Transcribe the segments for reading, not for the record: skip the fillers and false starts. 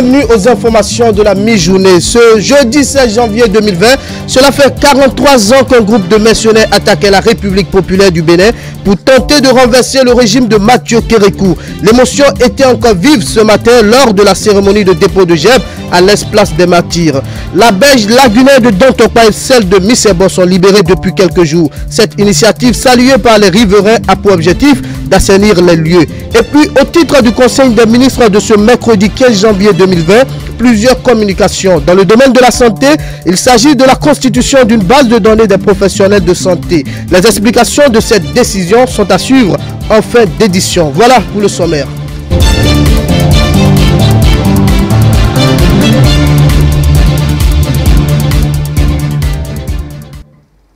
bienvenue aux informations de la mi-journée. Ce jeudi 16 janvier 2020, cela fait 43 ans qu'un groupe de mercenaires attaquait la République populaire du Bénin pour tenter de renverser le régime de Mathieu Kérékou. L'émotion était encore vive ce matin lors de la cérémonie de dépôt de gemme à l'Espace des Martyrs. La berge lagunaire de Dontopa et celle de Missebo sont libérées depuis quelques jours. Cette initiative saluée par les riverains a pour objectif d'assainir les lieux. Et puis, au titre du Conseil des ministres de ce mercredi 15 janvier 2020, plusieurs communications. Dans le domaine de la santé, il s'agit de la constitution d'une base de données des professionnels de santé. Les explications de cette décision sont à suivre en fin d'édition. Voilà pour le sommaire.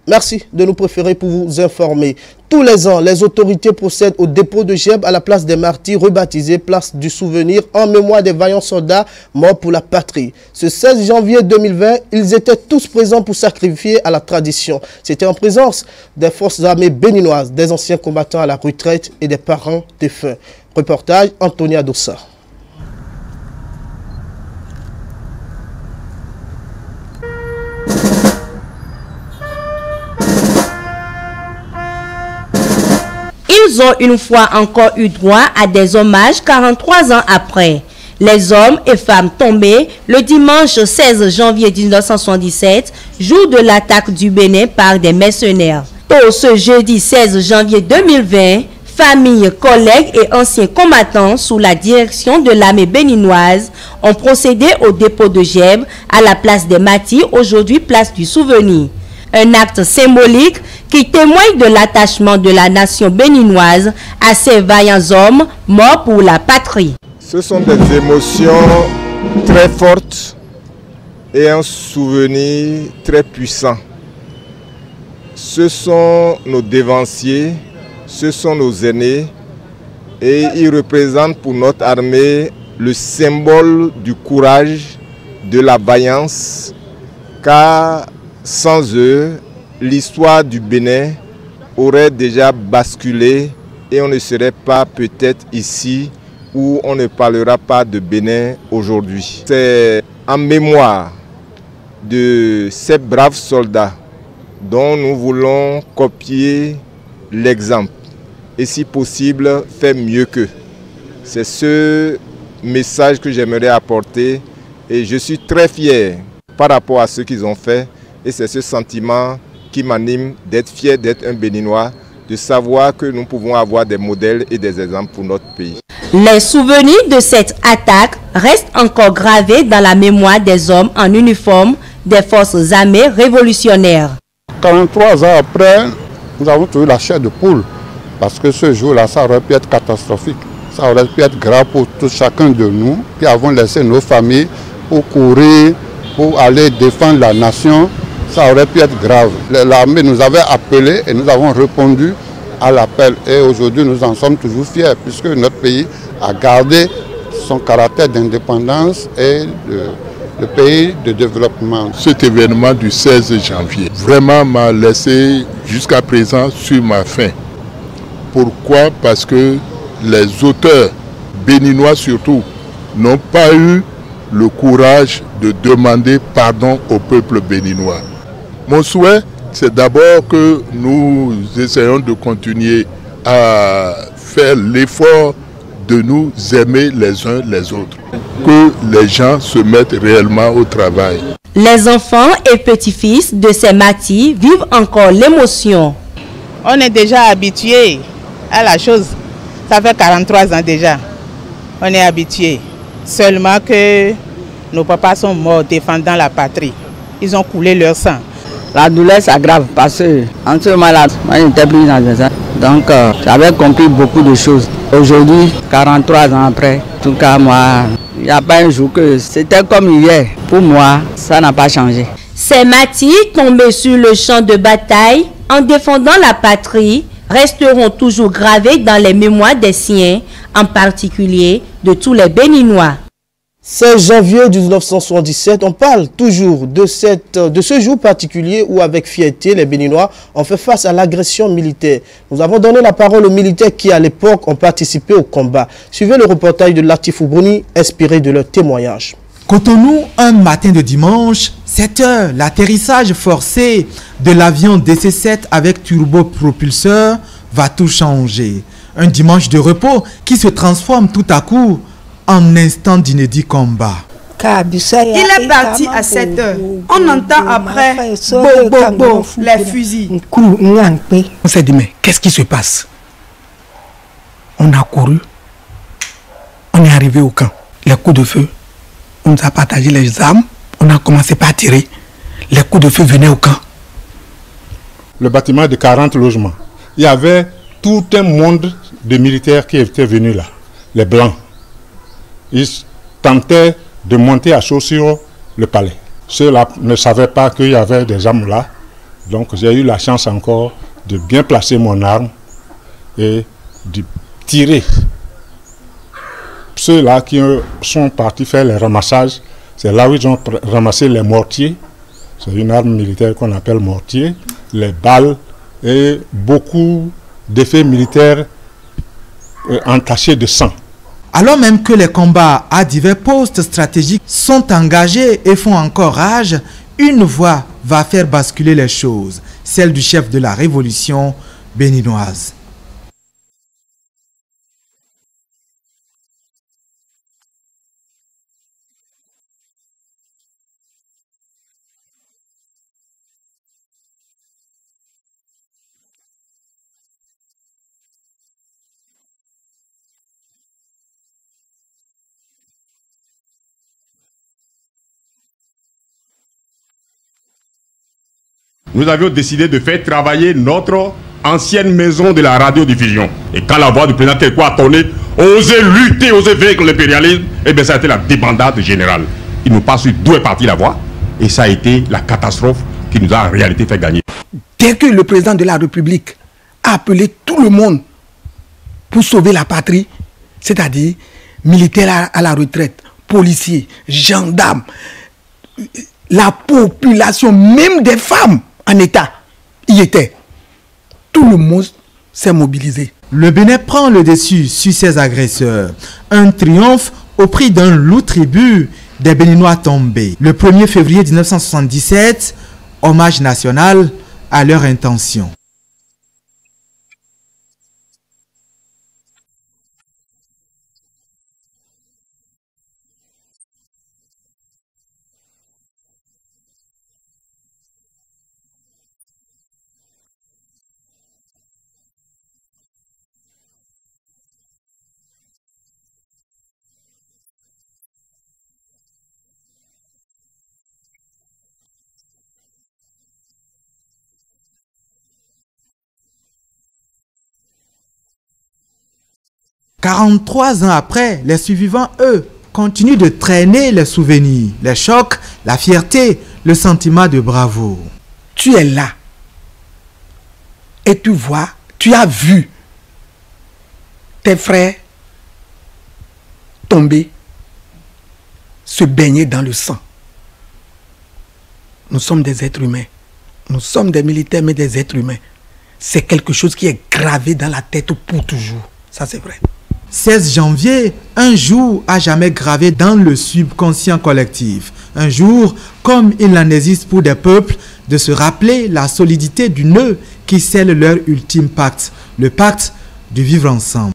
Merci de nous préférer pour vous informer. Tous les ans, les autorités procèdent au dépôt de gemme à la place des Martyrs, rebaptisée place du souvenir en mémoire des vaillants soldats morts pour la patrie. Ce 16 janvier 2020, ils étaient tous présents pour sacrifier à la tradition. C'était en présence des forces armées béninoises, des anciens combattants à la retraite et des parents défunts. Reportage Antonia Dossa. Ils ont une fois encore eu droit à des hommages 43 ans après. Les hommes et femmes tombés le dimanche 16 janvier 1977, jour de l'attaque du Bénin par des mercenaires. Tôt ce jeudi 16 janvier 2020, familles, collègues et anciens combattants sous la direction de l'armée béninoise ont procédé au dépôt de gemme à la place des Martyrs, aujourd'hui place du souvenir. Un acte symbolique qui témoigne de l'attachement de la nation béninoise à ces vaillants hommes morts pour la patrie. Ce sont des émotions très fortes et un souvenir très puissant. Ce sont nos dévanciers, ce sont nos aînés et ils représentent pour notre armée le symbole du courage, de la vaillance, car sans eux, l'histoire du Bénin aurait déjà basculé et on ne serait pas peut-être ici où on ne parlera pas de Bénin aujourd'hui. C'est en mémoire de ces braves soldats dont nous voulons copier l'exemple et si possible faire mieux qu'eux. C'est ce message que j'aimerais apporter et je suis très fier par rapport à ce qu'ils ont fait. Et c'est ce sentiment qui m'anime d'être fier d'être un Béninois, de savoir que nous pouvons avoir des modèles et des exemples pour notre pays. Les souvenirs de cette attaque restent encore gravés dans la mémoire des hommes en uniforme des forces armées révolutionnaires. 43 ans après, nous avons trouvé la chair de poule parce que ce jour-là, ça aurait pu être catastrophique. Ça aurait pu être grave pour tout chacun de nous qui avons laissé nos familles pour courir, pour aller défendre la nation. Ça aurait pu être grave. L'armée nous avait appelés et nous avons répondu à l'appel. Et aujourd'hui, nous en sommes toujours fiers puisque notre pays a gardé son caractère d'indépendance et de pays de développement. Cet événement du 16 janvier vraiment m'a laissé jusqu'à présent sur ma faim. Pourquoi? Parce que les auteurs béninois surtout n'ont pas eu le courage de demander pardon au peuple béninois. Mon souhait, c'est d'abord que nous essayons de continuer à faire l'effort de nous aimer les uns les autres. Que les gens se mettent réellement au travail. Les enfants et petits-fils de ces martyrs vivent encore l'émotion. On est déjà habitué à la chose. Ça fait 43 ans déjà. On est habitué. Seulement que nos papas sont morts défendant la patrie. Ils ont coulé leur sang. La douleur s'aggrave parce que en ce moment-là, moi j'étais plus dans ça. Donc j'avais compris beaucoup de choses. Aujourd'hui, 43 ans après, en tout cas moi, il n'y a pas un jour que c'était comme hier. Pour moi, ça n'a pas changé. Ces martyrs tombés sur le champ de bataille en défendant la patrie resteront toujours gravés dans les mémoires des siens, en particulier de tous les Béninois. 16 janvier 1977, on parle toujours de ce jour particulier où avec fierté les Béninois ont fait face à l'agression militaire. Nous avons donné la parole aux militaires qui à l'époque ont participé au combat. Suivez le reportage de Latif Oubouni inspiré de leur témoignage. Cotonou, un matin de dimanche, 7 heures, l'atterrissage forcé de l'avion DC-7 avec turbopropulseur va tout changer. Un dimanche de repos qui se transforme tout à coup en instant d'inédit combat. Il est parti à 7 heures. On entend après les fusils. On s'est dit, mais qu'est-ce qui se passe? On a couru. On est arrivé au camp. Les coups de feu, on nous a partagé les armes. On a commencé par tirer. Les coups de feu venaient au camp. Le bâtiment de 40 logements. Il y avait tout un monde de militaires qui étaient venus là. Les Blancs. Ils tentaient de monter à chaud sur le palais. Ceux-là ne savaient pas qu'il y avait des armes là. Donc j'ai eu la chance encore de bien placer mon arme et de tirer. Ceux-là qui sont partis faire les ramassages, c'est là où ils ont ramassé les mortiers. C'est une arme militaire qu'on appelle mortier. Les balles et beaucoup d'effets militaires entachés de sang. Alors même que les combats à divers postes stratégiques sont engagés et font encore rage, une voix va faire basculer les choses, celle du chef de la révolution béninoise. Nous avions décidé de faire travailler notre ancienne maison de la radiodiffusion. Et quand la voix du président Kékou a tourné, oser lutter, oser vaincre l'impérialisme, eh bien ça a été la débandade générale. Il nous pas su d'où est partie la voix. Et ça a été la catastrophe qui nous a en réalité fait gagner. Dès que le président de la République a appelé tout le monde pour sauver la patrie, c'est-à-dire militaires à la retraite, policiers, gendarmes, la population, même des femmes en état, y était. Tout le monde s'est mobilisé. Le Bénin prend le dessus sur ses agresseurs. Un triomphe au prix d'un lourd tribut des Béninois tombés. Le 1er février 1977, hommage national à leur intention. « 43 ans après, les survivants, eux, continuent de traîner les souvenirs, les chocs, la fierté, le sentiment de bravoure. » Tu es là et tu vois, tu as vu tes frères tomber, se baigner dans le sang. Nous sommes des êtres humains. Nous sommes des militaires, mais des êtres humains. C'est quelque chose qui est gravé dans la tête pour toujours. Ça, c'est vrai. 16 janvier, un jour à jamais gravé dans le subconscient collectif. Un jour, comme il en existe pour des peuples, de se rappeler la solidité du nœud qui scelle leur ultime pacte, le pacte de vivre ensemble.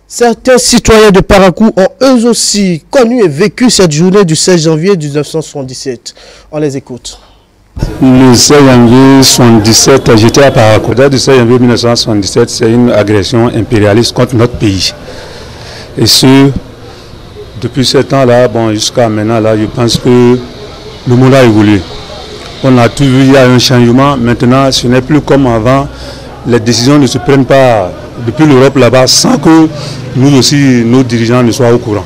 Certains citoyens de Parakou ont eux aussi connu et vécu cette journée du 16 janvier 1977. On les écoute. Le 16 janvier 1977, j'étais à Parakou. La date du 16 janvier 1977, c'est une agression impérialiste contre notre pays. Et ce, depuis ce temps-là, bon, jusqu'à maintenant, là, je pense que le monde a évolué. On a tout vu, il y a un changement. Maintenant, ce n'est plus comme avant. Les décisions ne se prennent pas depuis l'Europe là-bas sans que nous aussi, nos dirigeants ne soient au courant.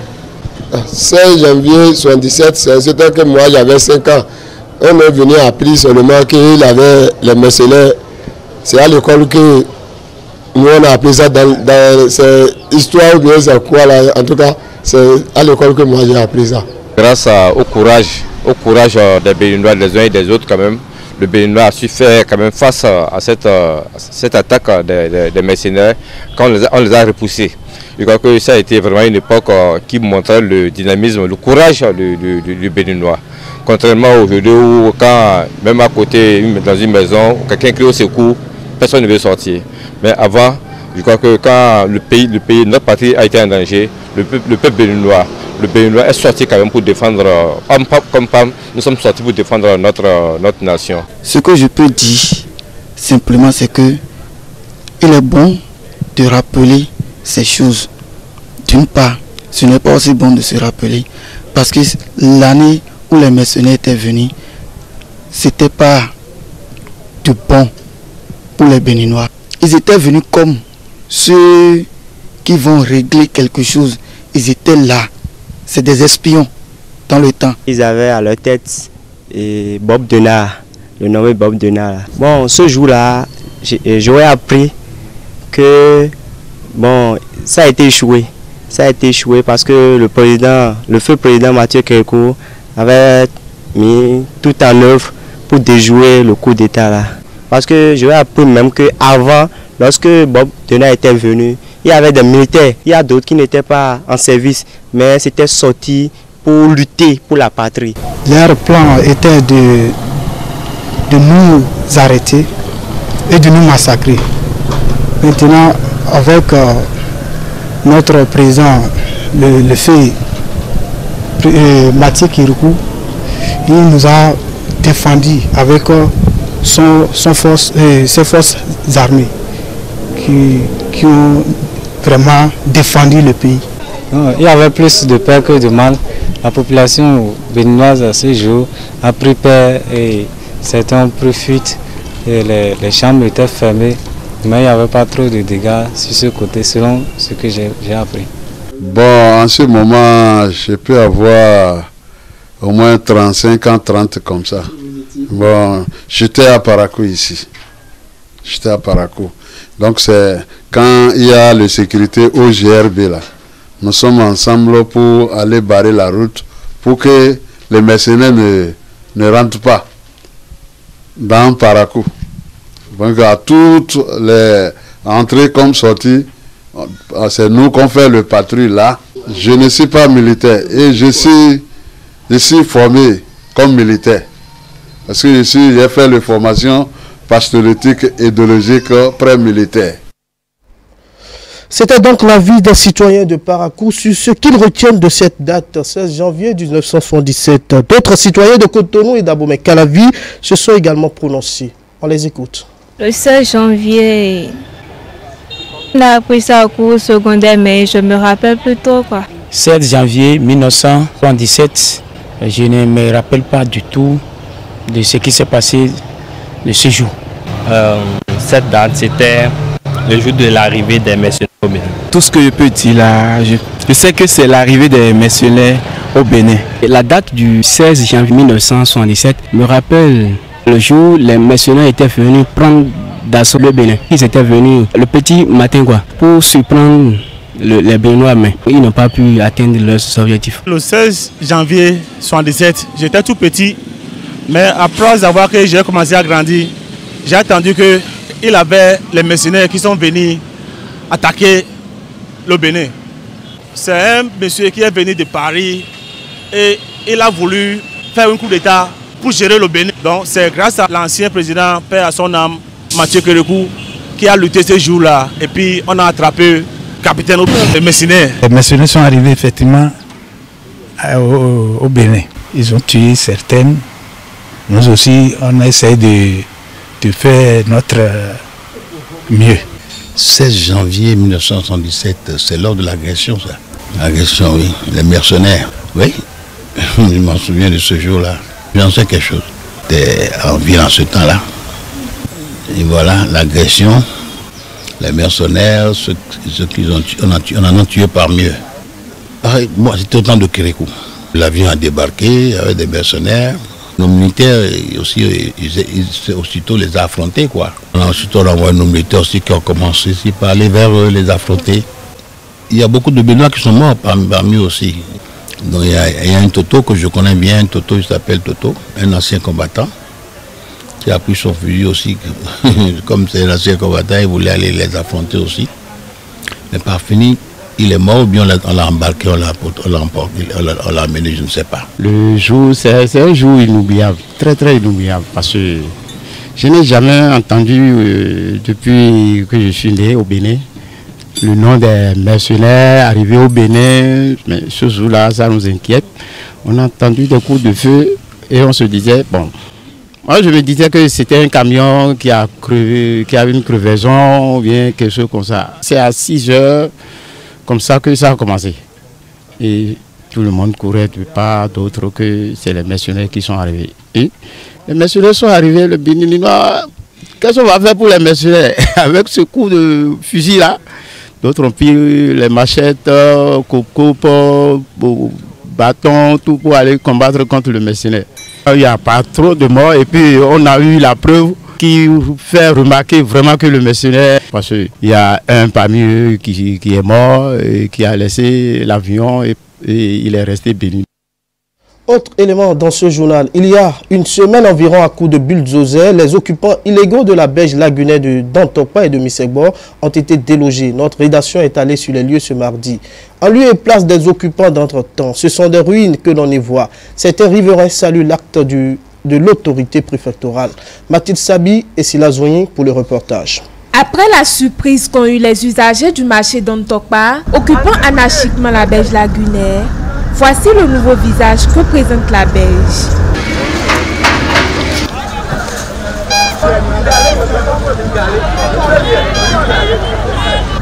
16 janvier 1977, c'était que moi, j'avais 5 ans. On est venu apprendre seulement qu'il avait les mercenaires. C'est à l'école que nous on a appris ça dans cette histoire ou bien c'est quoi là. En tout cas, C'est à l'école que moi j'ai appris ça. Grâce au courage des Béninois, des uns et des autres quand même, le Béninois a su faire quand même face à cette attaque des mercenaires quand on les a repoussés. Je crois que ça a été vraiment une époque qui montrait le dynamisme, le courage du Béninois. Contrairement aujourd'hui où quand, même à côté, dans une maison, quelqu'un crie au secours, personne ne veut sortir. Mais avant, je crois que quand le pays, notre patrie a été en danger, le peuple béninois, est sorti quand même pour défendre, homme comme femme, nous sommes sortis pour défendre notre nation. Ce que je peux dire simplement, c'est que il est bon de rappeler ces choses. D'une part, ce n'est pas aussi bon de se rappeler parce que l'année où les mercenaires étaient venus, c'était pas de bon pour les Béninois. Ils étaient venus comme ceux qui vont régler quelque chose. Ils étaient là. C'est des espions dans le temps. Ils avaient à leur tête Bob Denard, le nommé Bob Denard. Bon, ce jour-là, j'aurais appris que bon, ça a été échoué. Ça a été échoué parce que le feu président Mathieu Kérékou avait mis tout en œuvre pour déjouer le coup d'État là. Parce que j'aurais appris même qu'avant, lorsque Bob Denard était venu, il y avait des militaires, il y a d'autres qui n'étaient pas en service, mais c'était sorti pour lutter pour la patrie. Leur plan était de nous arrêter et de nous massacrer. Maintenant, avec notre président, le feu Mathieu Kérékou, il nous a défendu avec ses forces armées qui ont vraiment défendu le pays. Il y avait plus de peur que de mal. La population béninoise à ce jour a pris peur et certains ont pris fuite. Et les chambres étaient fermées, mais il n'y avait pas trop de dégâts sur ce côté selon ce que j'ai appris. Bon, en ce moment, je peux avoir au moins 35 ans, 30 comme ça. Bon, j'étais à Parakou ici. J'étais à Parakou. Donc c'est quand il y a la sécurité au GRB là. Nous sommes ensemble pour aller barrer la route pour que les mercenaires ne rentrent pas dans Parakou. Donc à toutes les entrées comme sorties, c'est nous qu'on fait le patrouille là. Je ne suis pas militaire et je suis formé comme militaire. Parce que j'ai fait la formation patriotique et idéologique pré-militaire. C'était donc l'avis des citoyens de Parakou sur ce qu'ils retiennent de cette date, 16 janvier 1977. D'autres citoyens de Cotonou et d'Abomey-Calavi se sont également prononcés. On les écoute. Le 16 janvier, on a appris ça au cours secondaire, mais je me rappelle plus trop quoi. 16 janvier 1977, je ne me rappelle pas du tout de ce qui s'est passé de ce jour. Cette date, c'était le jour de l'arrivée des mercenaires au Bénin. Tout ce que je peux dire là, je sais que c'est l'arrivée des mercenaires au Bénin. Et la date du 16 janvier 1977 me rappelle le jour où les mercenaires étaient venus prendre d'assaut le Bénin. Ils étaient venus le petit matin quoi, pour surprendre les Béninois, mais ils n'ont pas pu atteindre leurs objectifs. Le 16 janvier 1977, j'étais tout petit, mais après avoir que j'ai commencé à grandir, j'ai attendu qu'il avait les mercenaires qui sont venus attaquer le Bénin. C'est un monsieur qui est venu de Paris et il a voulu faire un coup d'État pour gérer le Bénin. Donc c'est grâce à l'ancien président, père à son âme, Mathieu Kérékou, qui a lutté ce jour-là. Et puis on a attrapé le capitaine des mercenaires. Les mercenaires sont arrivés effectivement au Bénin. Ils ont tué certaines. Nous aussi, on a essayé de faire notre mieux. 16 janvier 1977, c'est lors de l'agression, ça. L'agression, oui. Les mercenaires, oui. Je m'en souviens de ce jour-là. J'en sais quelque chose. J'étais en ville en ce temps-là. Et voilà, l'agression, les mercenaires, ceux qu'ils ont tués, on en a tué parmi eux. Moi, c'était au temps de Kérékou. L'avion a débarqué avec des mercenaires. Nos militaires aussi, ils aussitôt les affrontés, quoi. On a aussitôt renvoyé nos militaires aussi qui ont commencé ici par aller vers eux, les affronter. Il y a beaucoup de Béninois qui sont morts parmi eux aussi. Donc il y a un Toto que je connais bien, un Toto, il s'appelle Toto, un ancien combattant qui a pris son fusil aussi. Comme c'est un ancien combattant, il voulait aller les affronter aussi. Mais par fini, il est mort ou bien on l'a embarqué, on l'a amené, je ne sais pas. Le jour, c'est un jour inoubliable, très très inoubliable, parce que je n'ai jamais entendu depuis que je suis né au Bénin le nom des mercenaires arrivés au Bénin. Mais ce jour-là, ça nous inquiète. On a entendu des coups de feu et on se disait, bon, moi je me disais que c'était un camion qui a crevé, qui avait une crevaison ou bien quelque chose comme ça. C'est à 6 heures comme ça que ça a commencé. Et tout le monde courait de part d'autre que c'est les mercenaires qui sont arrivés. Et les mercenaires sont arrivés, le Béninois, qu'est-ce qu'on va faire pour les mercenaires? Avec ce coup de fusil là, d'autres ont pris les machettes, coco, bâtons, tout pour aller combattre contre le mercenaire. Il n'y a pas trop de morts et puis on a eu la preuve qui fait remarquer vraiment que le mercenaire, parce qu'il y a un parmi eux qui est mort et qui a laissé l'avion et il est resté béni. Autre élément dans ce journal, il y a une semaine environ à coup de bulldozer, les occupants illégaux de la berge lagunaire de Dantokpa et de Missekbor ont été délogés. Notre rédaction est allée sur les lieux ce mardi. En lieu et place des occupants d'entretemps, ce sont des ruines que l'on y voit. Certains riverains saluent l'acte de l'autorité préfectorale. Mathilde Sabi et Sila Zoyin pour le reportage. Après la surprise qu'ont eu les usagers du marché d'Antokpa, occupant anarchiquement la berge lagunaire, voici le nouveau visage que présente la berge.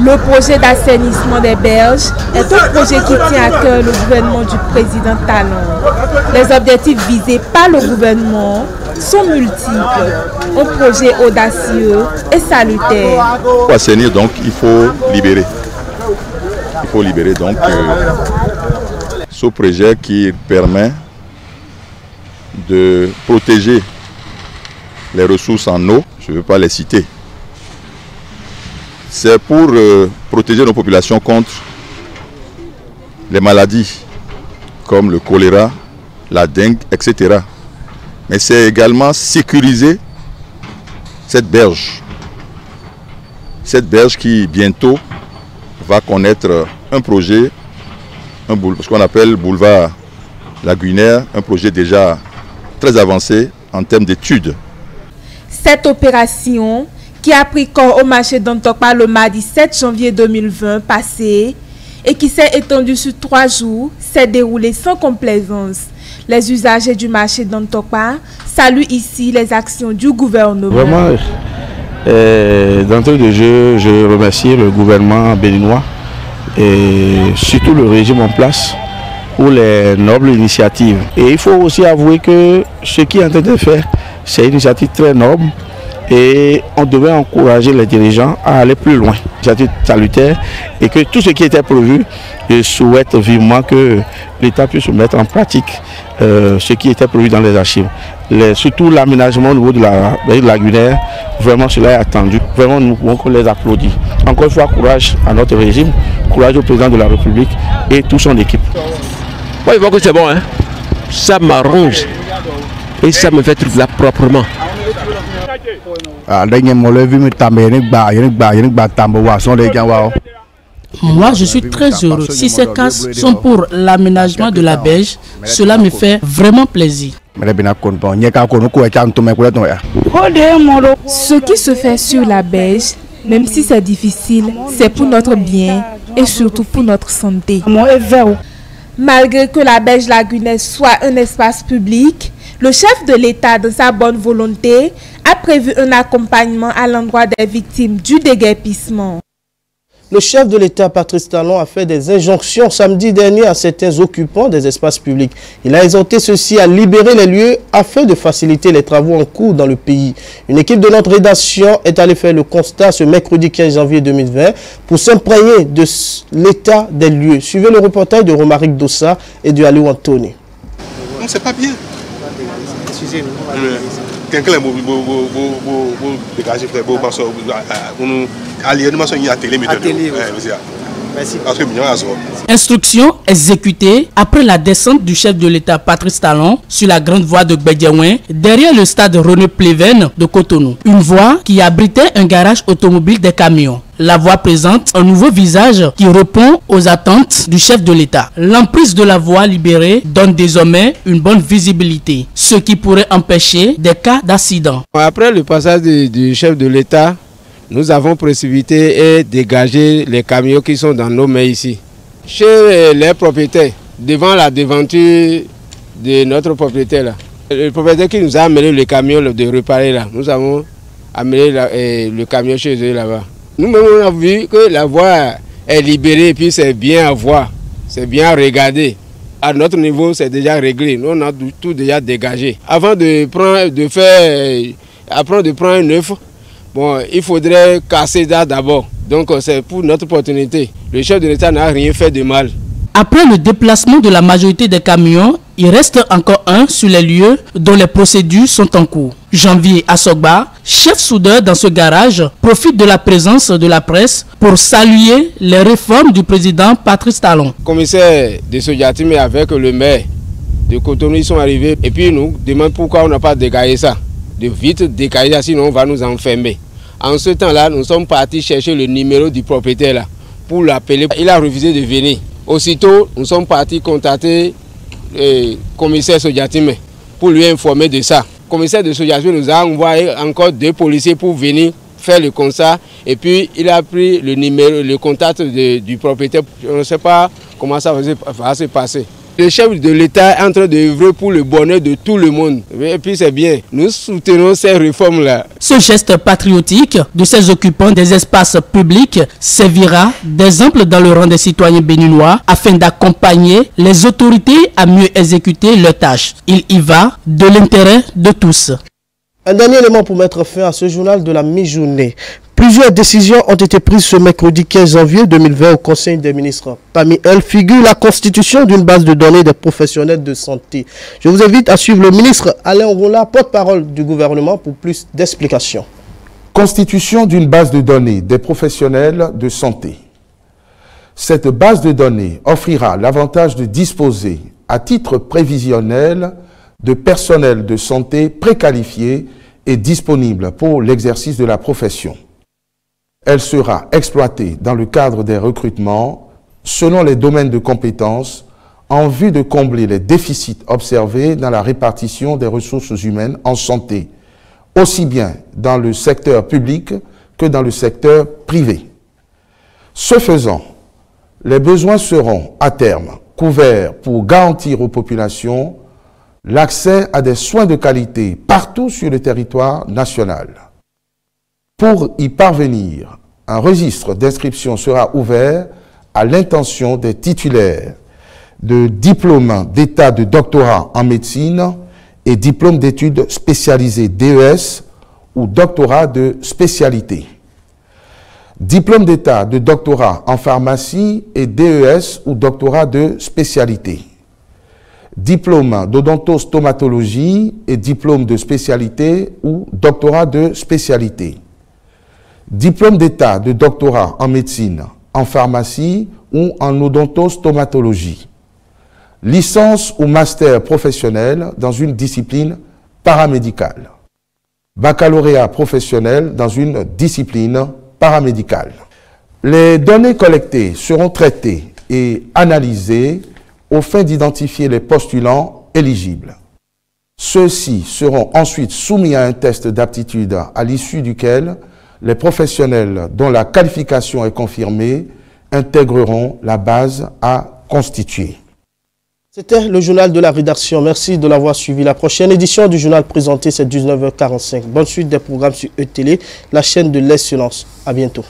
Le projet d'assainissement des berges est un projet qui tient à cœur le gouvernement du président Talon. Les objectifs visés par le gouvernement sont multiples. Un projet audacieux et salutaire. Pour assainir, donc, il faut libérer. Il faut libérer donc ce projet qui permet de protéger les ressources en eau. Je ne veux pas les citer. C'est pour protéger nos populations contre les maladies comme le choléra, la dengue, etc. Mais c'est également sécuriser cette berge. Cette berge qui bientôt va connaître un projet, ce qu'on appelle boulevard lagunaire, un projet déjà très avancé en termes d'études. Cette opération, qui a pris corps au marché d'Antokpa le mardi 7 janvier 2020 passé et qui s'est étendue sur 3 jours, s'est déroulée sans complaisance. Les usagers du marché d'Antokpa saluent ici les actions du gouvernement. Vraiment, d'entrée de jeu, je remercie le gouvernement béninois et surtout le régime en place pour les nobles initiatives. Et il faut aussi avouer que ce qui est en train de faire, c'est une initiative très noble. Et on devait encourager les dirigeants à aller plus loin. Initiative salutaire et que tout ce qui était prévu, je souhaite vivement que l'État puisse mettre en pratique ce qui était prévu dans les archives. Surtout l'aménagement au niveau de la berge lagunaire, vraiment cela est attendu. Vraiment nous pouvons les applaudir. Encore une fois, courage à notre régime, courage au président de la République et toute son équipe. Moi, je vois que c'est bon, hein? Ça m'arrange et ça me fait tout là proprement. Moi, je suis très heureux. Si ces casses sont pour l'aménagement de la berge, cela me fait vraiment plaisir. Ce qui se fait sur la berge, même si c'est difficile, c'est pour notre bien et surtout pour notre santé. Malgré que la berge lagunaire soit un espace public, le chef de l'État, de sa bonne volonté, a prévu un accompagnement à l'endroit des victimes du déguerpissement. Le chef de l'État, Patrice Talon, a fait des injonctions samedi dernier à certains occupants des espaces publics. Il a exhorté ceux-ci à libérer les lieux afin de faciliter les travaux en cours dans le pays. Une équipe de notre rédaction est allée faire le constat ce mercredi 15 janvier 2020 pour s'imprégner de l'état des lieux. Suivez le reportage de Romaric Dossa et de Aliou Anthony. Non, c'est pas bien. Excusez-nous. Quelqu'un Instruction exécutée après la descente du chef de l'État Patrice Talon sur la grande voie de Bédiaouin, derrière le stade René Pleven de Cotonou. Une voie qui abritait un garage automobile des camions. La voie présente un nouveau visage qui répond aux attentes du chef de l'État. L'emprise de la voie libérée donne désormais une bonne visibilité, ce qui pourrait empêcher des cas d'accident. Après le passage du chef de l'État, nous avons précipité et dégagé les camions qui sont dans nos mains ici. Chez les propriétaires, devant la devanture de notre propriétaire, là, le propriétaire qui nous a amené le camion de réparer là, nous avons amené le camion chez eux là-bas. Nous-mêmes, on a vu que la voie est libérée et puis c'est bien à voir, c'est bien à regarder. À notre niveau, c'est déjà réglé. Nous, on a tout déjà dégagé. Avant de prendre un œuf, bon, il faudrait casser ça d'abord. Donc c'est pour notre opportunité. Le chef de l'État n'a rien fait de mal. Après le déplacement de la majorité des camions, il reste encore un sur les lieux dont les procédures sont en cours. Janvier Assogba, chef soudeur dans ce garage, profite de la présence de la presse pour saluer les réformes du président Patrice Talon. Le commissaire de Sojatime avec le maire de Cotonou, ils sont arrivés et puis ils nous demandent pourquoi on n'a pas dégagé ça. De vite décaler ça, sinon on va nous enfermer. En ce temps-là, nous sommes partis chercher le numéro du propriétaire là, pour l'appeler. Il a refusé de venir. Aussitôt, nous sommes partis contacter le commissaire Sojatime pour lui informer de ça. Le commissaire de Sojatime nous a envoyé encore 2 policiers pour venir faire le constat. Et puis, il a pris le contact du propriétaire. Je ne sais pas comment ça va se passer. Le chef de l'État est en train d'œuvrer pour le bonheur de tout le monde. Et puis c'est bien, nous soutenons ces réformes-là. Ce geste patriotique de ces occupants des espaces publics servira d'exemple dans le rang des citoyens béninois afin d'accompagner les autorités à mieux exécuter leurs tâches. Il y va de l'intérêt de tous. Un dernier élément pour mettre fin à ce journal de la mi-journée. Plusieurs décisions ont été prises ce mercredi 15 janvier 2020 au Conseil des ministres. Parmi elles figure la constitution d'une base de données des professionnels de santé. Je vous invite à suivre le ministre Alain Rolla, porte-parole du gouvernement, pour plus d'explications. Constitution d'une base de données des professionnels de santé. Cette base de données offrira l'avantage de disposer, à titre prévisionnel, de personnel de santé préqualifié et disponible pour l'exercice de la profession. Elle sera exploitée dans le cadre des recrutements selon les domaines de compétences en vue de combler les déficits observés dans la répartition des ressources humaines en santé, aussi bien dans le secteur public que dans le secteur privé. Ce faisant, les besoins seront à terme couverts pour garantir aux populations l'accès à des soins de qualité partout sur le territoire national. Pour y parvenir, un registre d'inscription sera ouvert à l'intention des titulaires de diplômes d'état de doctorat en médecine et diplômes d'études spécialisées DES ou doctorat de spécialité. Diplôme d'état de doctorat en pharmacie et DES ou doctorat de spécialité. Diplôme d'odontostomatologie et diplôme de spécialité ou doctorat de spécialité. Diplôme d'état de doctorat en médecine, en pharmacie ou en odontostomatologie. Licence ou master professionnel dans une discipline paramédicale. Baccalauréat professionnel dans une discipline paramédicale. Les données collectées seront traitées et analysées aux fins d'identifier les postulants éligibles. Ceux-ci seront ensuite soumis à un test d'aptitude à l'issue duquel les professionnels dont la qualification est confirmée intégreront la base à constituer. C'était le journal de la rédaction. Merci de l'avoir suivi. La prochaine édition du journal présenté, c'est 19h45. Bonne suite des programmes sur E-Télé, la chaîne de l'excellence. À bientôt.